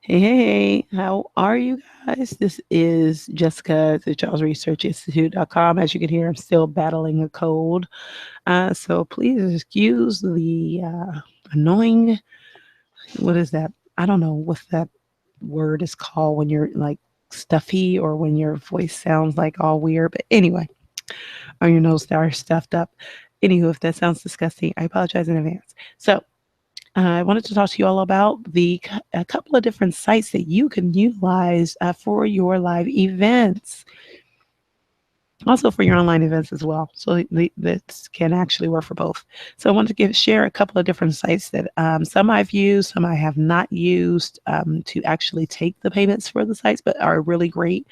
Hey, how are you guys? This is Jessica at the Charles Research Institute.com. As you can hear, I'm still battling a cold. So please excuse the annoying, what is that? I don't know what that word is called when you're like stuffy or when your voice sounds like all weird. But anyway, or your nose are stuffed up. Anywho, if that sounds disgusting, I apologize in advance. So I wanted to talk to you all about a couple of different sites that you can utilize for your live events, also for your online events as well. So this can actually work for both. So I wanted to share a couple of different sites that some I've used, some I have not used to actually take the payments for the sites, but are really great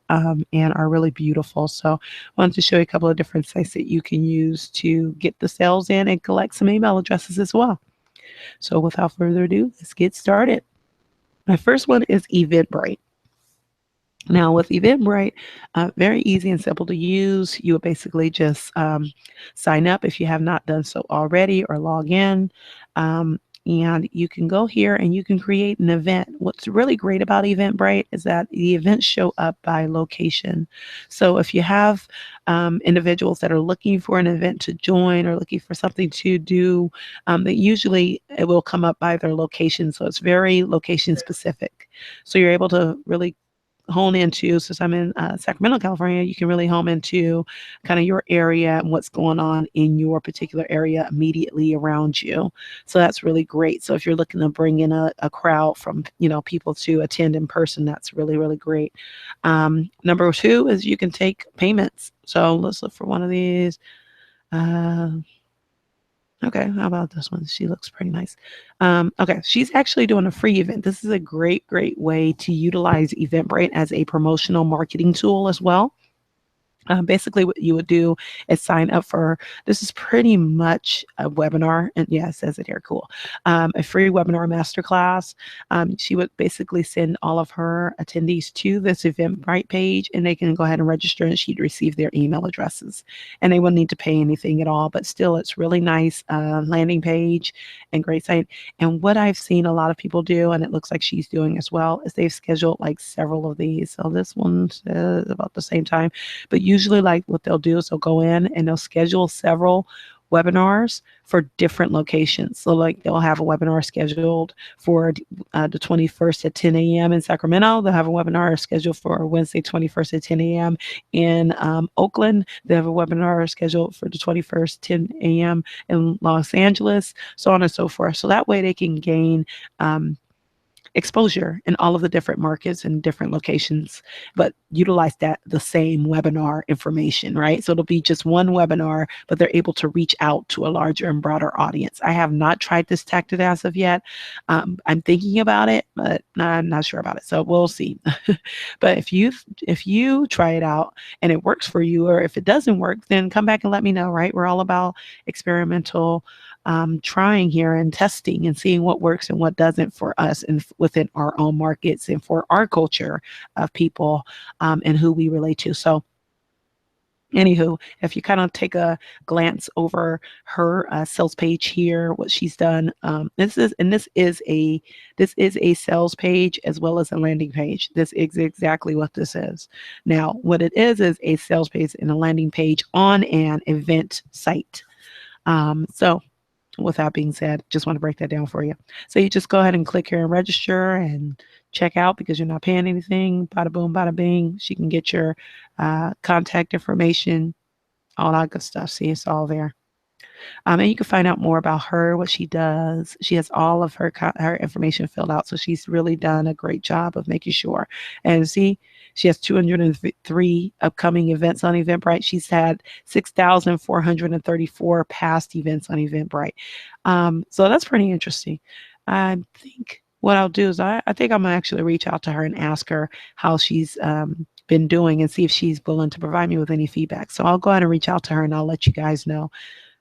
and are really beautiful. So I wanted to show you a couple of different sites that you can use to get the sales in and collect some email addresses as well. So without further ado, let's get started. My first one is Eventbrite. Now, with Eventbrite, very easy and simple to use. You would basically just sign up if you have not done so already or log in. And you can go here and you can create an event. What's really great about Eventbrite is that the events show up by location. So if you have individuals that are looking for an event to join or looking for something to do, that usually it will come up by their location. So it's very location specific. So you're able to really hone into, since I'm in Sacramento, California, you can really home into kind of your area and what's going on in your particular area immediately around you. So that's really great. So if you're looking to bring in a crowd from, people to attend in person, that's really, really great. Number two is you can take payments. So let's look for one of these. Uh, Okay, how about this one? She looks pretty nice. Okay, she's actually doing a free event. This is a great, great way to utilize Eventbrite as a promotional marketing tool as well. Basically, what you would do is sign up for this is pretty much a webinar, and yeah, it says it here, cool. A free webinar masterclass. She would basically send all of her attendees to this Eventbrite page, and they can go ahead and register, and she'd receive their email addresses, and they wouldn't need to pay anything at all. But still, it's really nice landing page and great site. And what I've seen a lot of people do, and it looks like she's doing as well, is they've scheduled like several of these. So this one says about the same time. But usually, like what they'll do is they'll go in and they'll schedule several webinars for different locations. So, like they'll have a webinar scheduled for the 21st at 10 a.m. in Sacramento. They'll have a webinar scheduled for Wednesday, 21st at 10 a.m. in Oakland. They have a webinar scheduled for the 21st, 10 a.m. in Los Angeles, so on and so forth. So that way they can gain exposure in all of the different markets and different locations, but utilize that the same webinar information, right? So it'll be just one webinar, but they're able to reach out to a larger and broader audience. I have not tried this tactic as of yet. I'm thinking about it, but I'm not sure about it. So we'll see. But if you try it out and it works for you, or if it doesn't work, then come back and let me know, right? We're all about experimental trying here and testing and seeing what works and what doesn't for us and within our own markets and for our culture of people and who we relate to. So anywho, if you kind of take a glance over her sales page here, what she's done, this is a sales page as well as a landing page. This is exactly what this is. Now, what it is a sales page and a landing page on an event site. So with that being said, just want to break that down for you. So you just go ahead and click here and register and check out because you're not paying anything. Bada boom, bada bing. She can get your contact information, all that good stuff. See, it's all there. And you can find out more about her, what she does. She has all of her information filled out. So she's really done a great job of making sure. And see, she has 203 upcoming events on Eventbrite. She's had 6,434 past events on Eventbrite. So that's pretty interesting. I think what I'll do is I think I'm gonna actually reach out to her and ask her how she's been doing and see if she's willing to provide me with any feedback. So I'll go ahead and reach out to her and I'll let you guys know.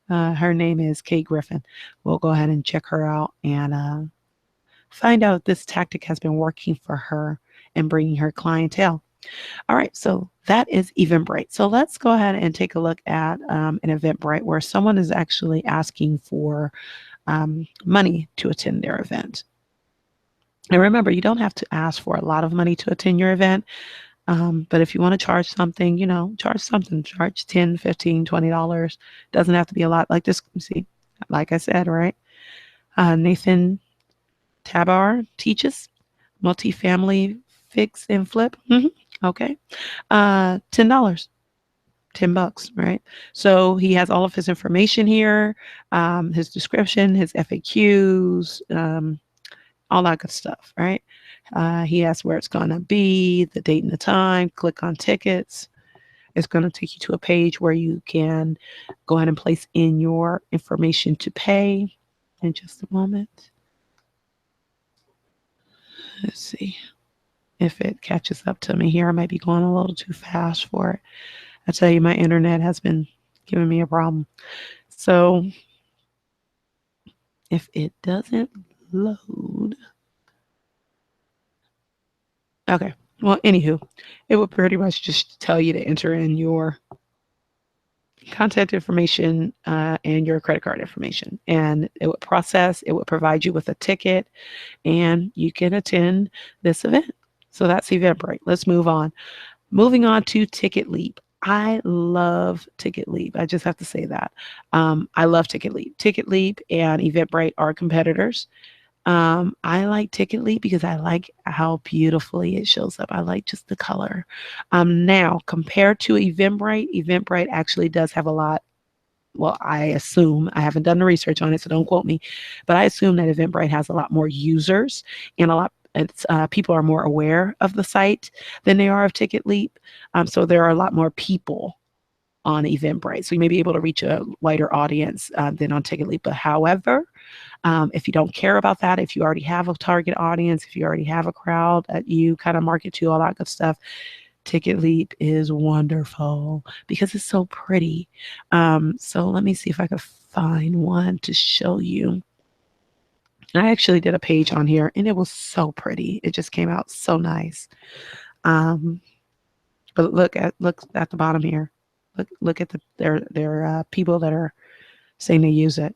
Her name is Kay Griffin. We'll go ahead and check her out and find out if this tactic has been working for her and bringing her clientele. All right, so that is Eventbrite. So let's go ahead and take a look at an Eventbrite where someone is actually asking for money to attend their event. And remember, you don't have to ask for a lot of money to attend your event. But if you want to charge something, charge something, charge 10, 15, $20. Doesn't have to be a lot like this. See, like I said, right? Nathan Tabar teaches multifamily fix and flip. Okay. $10. $10, right? So he has all of his information here, his description, his FAQs, all that good stuff, right? He has where it's going to be, the date and the time. Click on tickets. It's going to take you to a page where you can go ahead and place in your information to pay. In just a moment. Let's see if it catches up to me here. I might be going a little too fast for it. I tell you, my internet has been giving me a problem. So if it doesn't load. Okay. Well, anywho, it will pretty much just tell you to enter in your contact information and your credit card information. And it would process, it would provide you with a ticket, and you can attend this event. So that's Eventbrite. Let's move on. Moving on to Ticketleap. I love Ticketleap. I just have to say that. I love Ticketleap. Ticketleap and Eventbrite are competitors. I like Ticketleap because I like how beautifully it shows up. I like just the color. Now, compared to Eventbrite, Eventbrite actually does have a lot. Well, I assume, I haven't done the research on it, so don't quote me, but I assume that Eventbrite has a lot more users and people are more aware of the site than they are of Ticketleap. So there are a lot more people on Eventbrite. So you may be able to reach a wider audience than on Ticketleap. But however, if you don't care about that, if you already have a target audience, if you already have a crowd that you kind of market to, all that good stuff, Ticketleap is wonderful because it's so pretty. So let me see if I could find one to show you. I actually did a page on here and it was so pretty. It just came out so nice. But look at the bottom here. Look at their people that are saying they use it.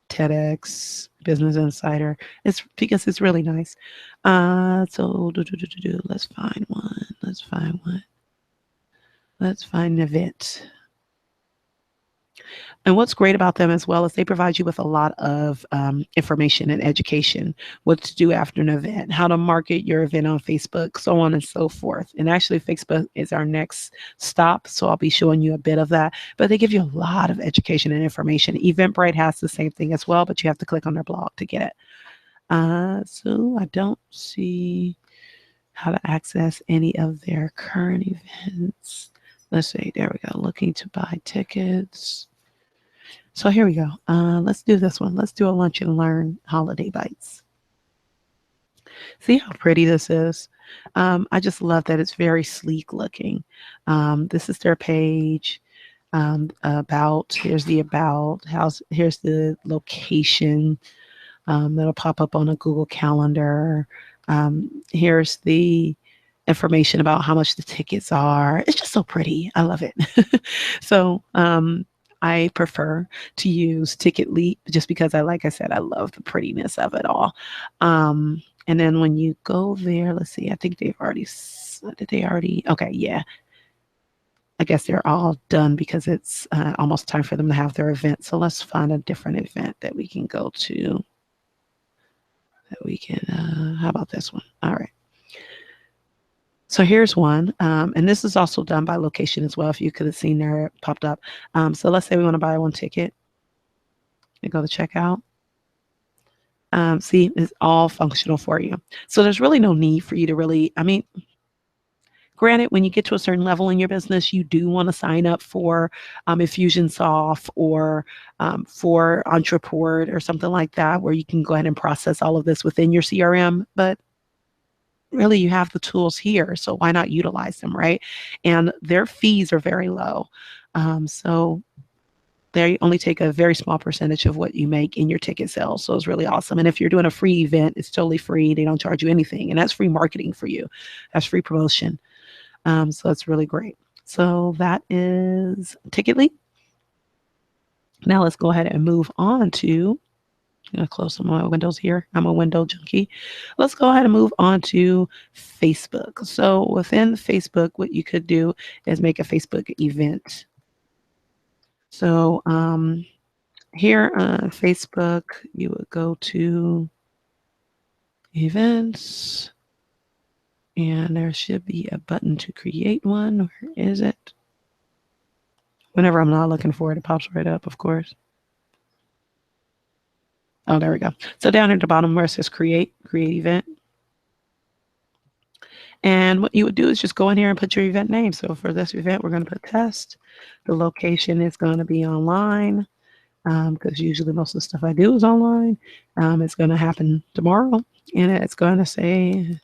TEDx, Business Insider. It's because it's really nice. So let's find one. Let's find an event. And what's great about them as well is they provide you with a lot of information and education, what to do after an event, how to market your event on Facebook, so on and so forth. And actually, Facebook is our next stop, so I'll be showing you a bit of that. But they give you a lot of education and information. Eventbrite has the same thing as well, but you have to click on their blog to get it. So I don't see how to access any of their current events. Let's see. There we go. Looking to buy tickets. So here we go. Let's do this one. Let's do a lunch and learn holiday bites. See how pretty this is? I just love that it's very sleek looking. This is their page. Here's the about. Here's the location. That'll pop up on a Google Calendar. Here's the information about how much the tickets are. It's just so pretty. I love it. So I prefer to use Ticketleap just because like I said, I love the prettiness of it all. And then when you go there, let's see, I think okay, yeah. I guess they're all done because it's almost time for them to have their event. So let's find a different event that we can go to. How about this one? All right. So here's one, and this is also done by location as well. If you could have seen there, it popped up. So let's say we want to buy one ticket and go to checkout. See, it's all functional for you. So there's really no need for you to granted, when you get to a certain level in your business, you do want to sign up for Infusionsoft or for Entreport or something like that, where you can go ahead and process all of this within your CRM. But really, you have the tools here, so why not utilize them, right? And their fees are very low. So they only take a very small percentage of what you make in your ticket sales. So it's really awesome. And if you're doing a free event, it's totally free. They don't charge you anything. And that's free marketing for you. That's free promotion. So it's really great. So that is Ticketleap. Now let's go ahead and move on to I'm going to close some of my windows here. I'm a window junkie. Let's go ahead and move on to Facebook. So within Facebook, what you could do is make a Facebook event. So here on Facebook, you would go to events, and there should be a button to create one. Where is it? Whenever I'm not looking for it, it pops right up, of course. Oh, there we go. So down at the bottom where it says create event. And what you would do is just go in here and put your event name. So for this event, we're going to put test. The location is going to be online because usually most of the stuff I do is online. It's going to happen tomorrow, and it's going to say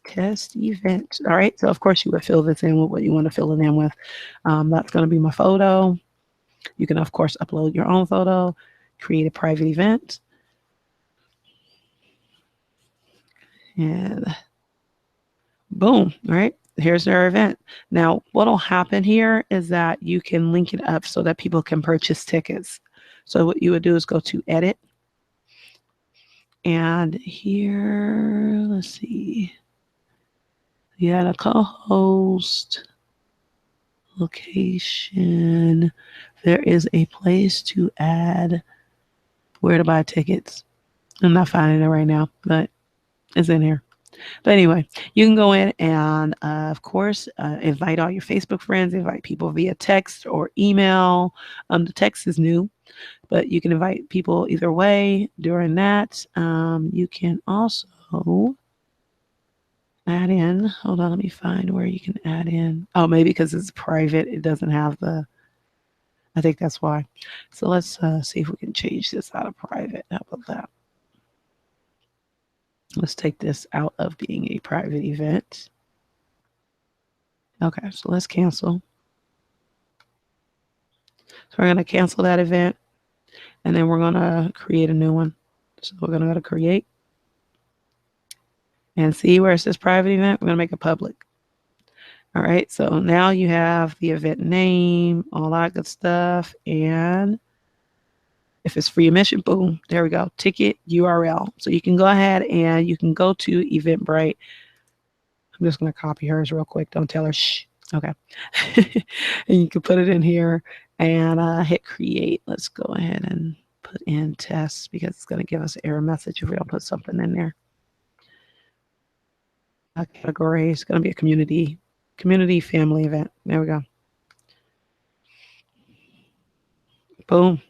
test event. All right. So of course you would fill this in with what you want to fill it in with. That's going to be my photo. You can of course upload your own photo, create a private event. And boom, right? Here's their event. Now, what'll happen here is that you can link it up so that people can purchase tickets. So what you would do is go to edit. And here, let's see. You had a co-host, location. There is a place to add where to buy tickets. I'm not finding it right now, but it's in here. But anyway, you can go in and, of course, invite all your Facebook friends, invite people via text or email. The text is new, but you can invite people either way during that. You can also add in. Hold on, let me find where you can add in. Oh, maybe because it's private, it doesn't have the. I think that's why. So let's see if we can change this out of private. How about that? Let's take this out of being a private event. Okay, so let's cancel. So we're going to cancel that event, and then we're going to create a new one. So we're going to go to create. And see where it says private event? We're going to make it public. All right, so now you have the event name, all that good stuff. And if it's free admission, boom, there we go, ticket URL. So you can go ahead and you can go to Eventbrite. I'm just going to copy hers real quick. Don't tell her, shh. Okay. And you can put it in here and hit create. Let's go ahead and put in tests because it's going to give us an error message if we don't put something in there. Category is going to be a community family event. There we go. Boom.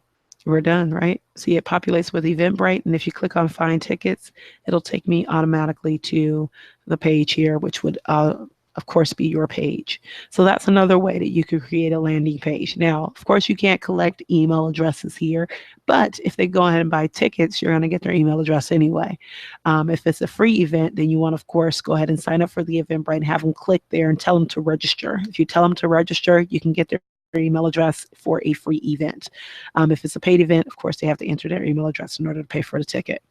We're done, right? See, it populates with Eventbrite, and if you click on find tickets, it'll take me automatically to the page here, which would of course be your page. So that's another way that you could create a landing page. Now, of course, you can't collect email addresses here, but if they go ahead and buy tickets, you're going to get their email address anyway. If it's a free event, then you want to, of course, go ahead and sign up for the Eventbrite and have them click there and tell them to register. If you tell them to register, you can get their email address for a free event. If it's a paid event, of course, they have to enter their email address in order to pay for the ticket.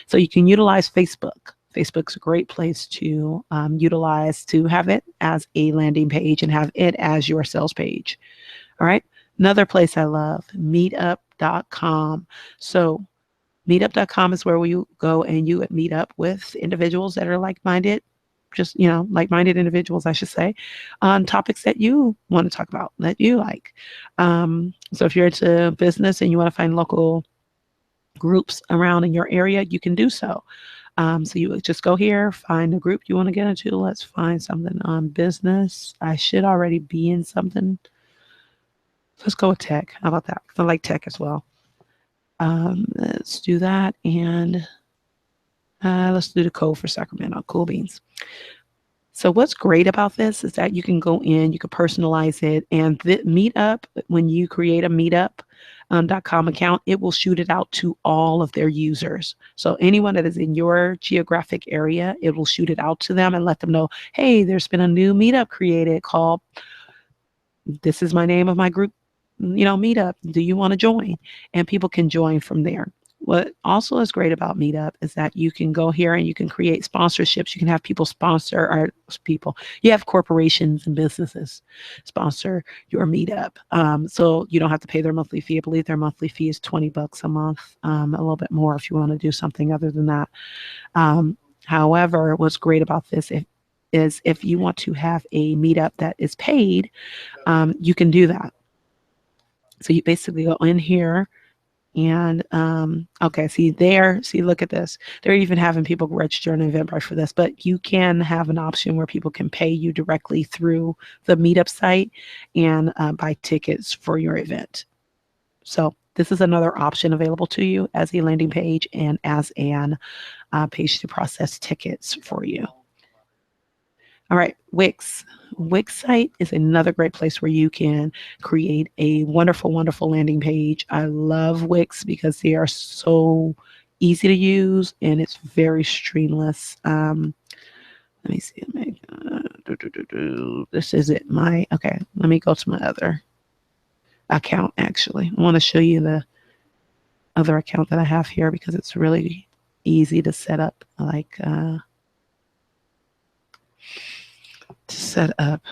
So you can utilize Facebook. Facebook's a great place to utilize to have it as a landing page and have it as your sales page. All right. Another place I love, meetup.com. So meetup.com is where we go and you would meet up with individuals that are like-minded, just, like-minded individuals, I should say, on topics that you want to talk about, that you like. So if you're into business and you want to find local groups around in your area, you can do so. So you would just go here, find a group you want to get into. Let's find something on business. I should already be in something. Let's go with tech. How about that? I like tech as well. Let's do that. And let's do the code for Sacramento. Cool beans. So what's great about this is that you can go in, you can personalize it, and the Meetup, when you create a Meetup.com account, it will shoot it out to all of their users. So anyone that is in your geographic area, it will shoot it out to them and let them know, hey, there's been a new Meetup created called, this is my name of my group, Meetup. Do you want to join? And people can join from there. What also is great about Meetup is that you can go here and you can create sponsorships. You can have people sponsor, or people, you have corporations and businesses sponsor your Meetup. So you don't have to pay their monthly fee. I believe their monthly fee is $20 a month, a little bit more if you want to do something other than that. However, what's great about this is if you want to have a Meetup that is paid, you can do that. So you basically go in here. And okay, see, look at this. They're even having people register on Eventbrite for this, but you can have an option where people can pay you directly through the Meetup site and buy tickets for your event. So this is another option available to you as a landing page and as an page to process tickets for you. All right, Wix. Wix site is another great place where you can create a wonderful, wonderful landing page. I love Wix because they are so easy to use and it's very streamless. Let me see. This is it. Okay, let me go to my other account actually. I want to show you the other account that I have here because it's really easy to set up, like to set up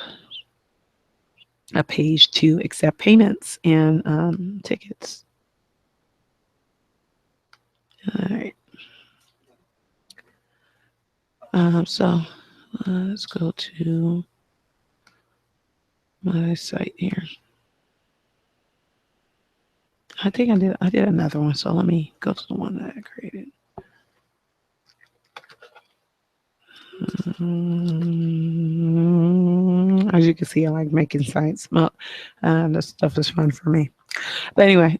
a page to accept payments and tickets. All right. So let's go to my site here. I think I did another one. So let me go to the one that I created. As you can see, I like making sites. Well, this stuff is fun for me. But anyway,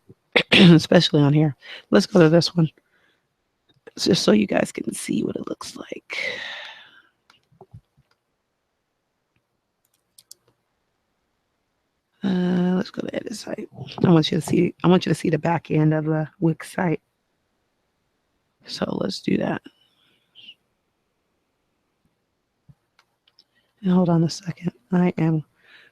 especially on here. Let's go to this one. Just so you guys can see what it looks like. Let's go to edit site. I want you to see the back end of the Wix site. So let's do that. And hold on a second. I am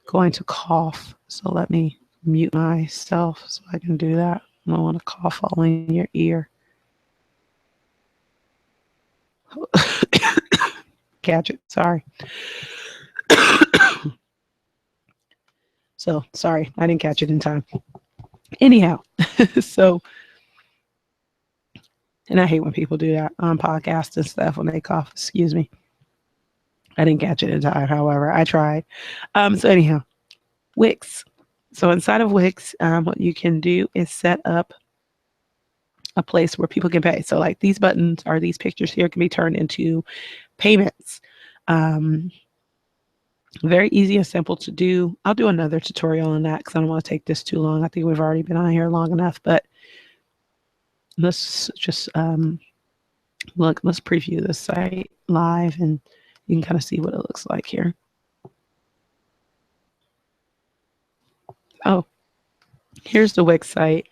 going to cough. So let me mute myself so I can do that. I don't want to cough all in your ear. Catch it. Sorry. So sorry, I didn't catch it in time. Anyhow, so, and I hate when people do that on podcasts and stuff when they cough. Excuse me. I didn't catch it in time. However, I tried. So anyhow, Wix. So inside of Wix, what you can do is set up a place where people can pay. So like these buttons or these pictures here can be turned into payments. Very easy and simple to do. I'll do another tutorial on that because I don't want to take this too long. I think we've already been on here long enough, but let's just look, let's preview this site live and you can kind of see what it looks like here. Oh, here's the Wix site.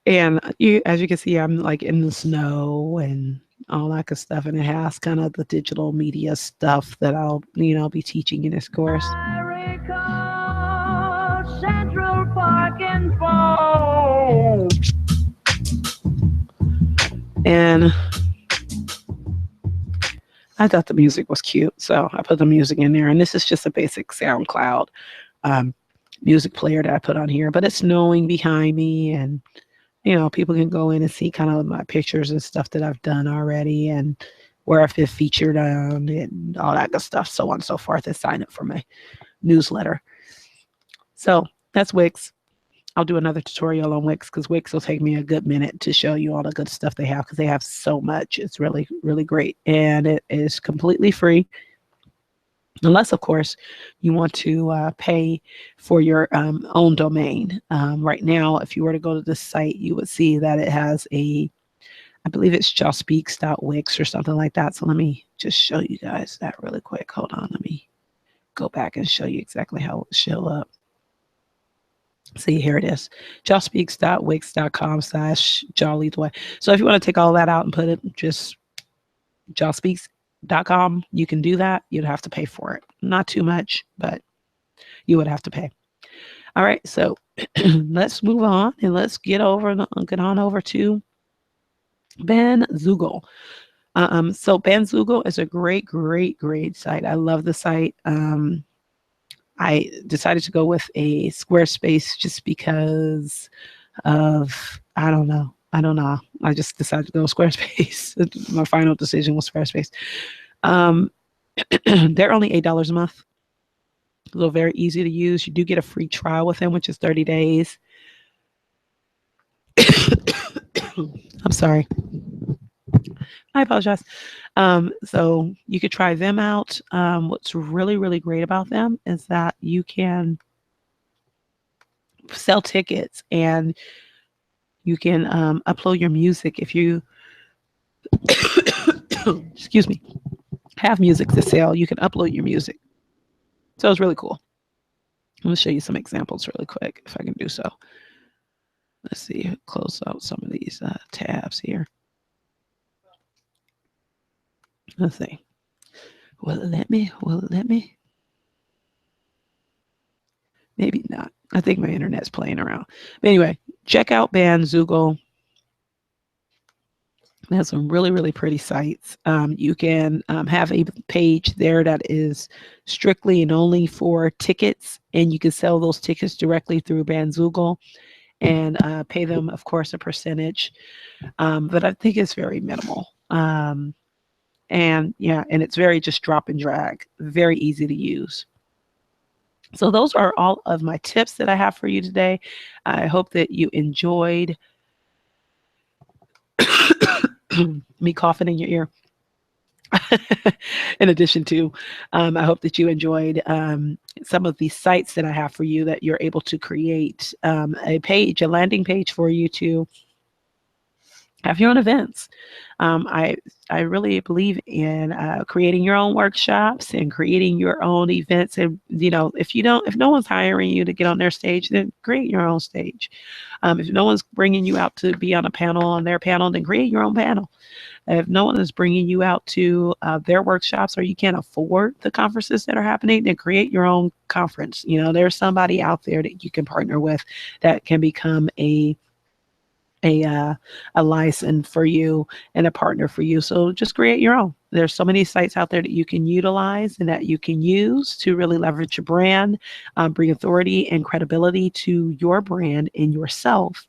And as you can see, I'm like in the snow and all that good stuff. And it has kind of the digital media stuff that I'll be teaching in this course. I recall Central Park and fall. And I thought the music was cute, so I put the music in there. And this is just a basic SoundCloud music player that I put on here. But it's snowing behind me, and people can go in and see kind of my pictures and stuff that I've done already and where I've been featured on and all that good stuff, so on and so forth, and sign up for my newsletter. So that's Wix. I'll do another tutorial on Wix because Wix will take me a good minute to show you all the good stuff they have because they have so much. It's really, really great. And it is completely free. Unless, of course, you want to pay for your own domain. Right now, if you were to go to this site, you would see that it has I believe it's justspeaks.wix or something like that. So let me just show you guys that really quick. Hold on. Let me go back and show you exactly how it will show up. See, here it is. justspeaks.wix.com/jollytheway. So if you want to take all that out and put it just justspeaks.com, you can do that. You'd have to pay for it. Not too much, but you would have to pay. All right, so let's move on and let's get on over to Bandzoogle. So Bandzoogle is a great, great, great site. I love the site. I decided to go with a Squarespace just because of I don't know. I just decided to go with Squarespace. My final decision was Squarespace. Um, they're only $8 a month. So very easy to use. You do get a free trial with them, which is 30 days. I'm sorry. I apologize. So you could try them out. What's really, really great about them is that you can sell tickets and you can upload your music if you, excuse me, have music to sell. You can upload your music. So it's really cool. I'm going to show you some examples really quick if I can do so. Let's see, close out some of these tabs here. Let's see. Will it let me? Will it let me? Maybe not. I think my internet's playing around. But anyway, check out Bandzoogle. It has some really, really pretty sites. You can have a page there that is strictly and only for tickets, and you can sell those tickets directly through Bandzoogle and pay them, of course, a percentage. But I think it's very minimal. And yeah, and it's very just drop and drag, very easy to use. So those are all of my tips that I have for you today. I hope that you enjoyed me coughing in your ear. In addition to, I hope that you enjoyed some of the sites that I have for you that you're able to create a page, a landing page for you to have your own events. I really believe in creating your own workshops and creating your own events. And if no one's hiring you to get on their stage, then create your own stage. If no one's bringing you out to be on a panel on their panel, then create your own panel. If no one is bringing you out to their workshops, or you can't afford the conferences that are happening, then create your own conference. There's somebody out there that you can partner with that can become a license for you and a partner for you. So just create your own. There's so many sites out there that you can utilize and that you can use to really leverage your brand, bring authority and credibility to your brand and yourself,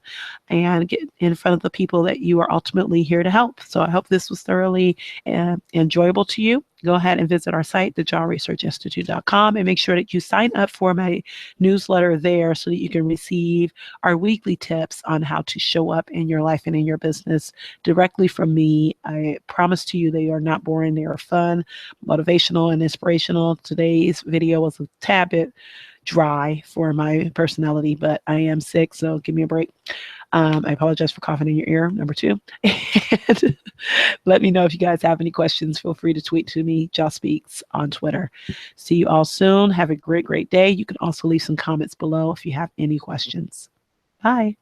and get in front of the people that you are ultimately here to help. So I hope this was thoroughly enjoyable to you. Go ahead and visit our site, thejawresearchinstitute.com, and make sure that you sign up for my newsletter there so that you can receive our weekly tips on how to show up in your life and in your business directly from me. I promise to you they are not boring. They are fun, motivational, and inspirational. Today's video was a tad bit dry for my personality, but I am sick, so give me a break. I apologize for coughing in your ear, number 2. And let me know if you guys have any questions. Feel free to tweet to me, Joss Speaks, on Twitter. See you all soon. Have a great, great day. You can also leave some comments below if you have any questions. Bye.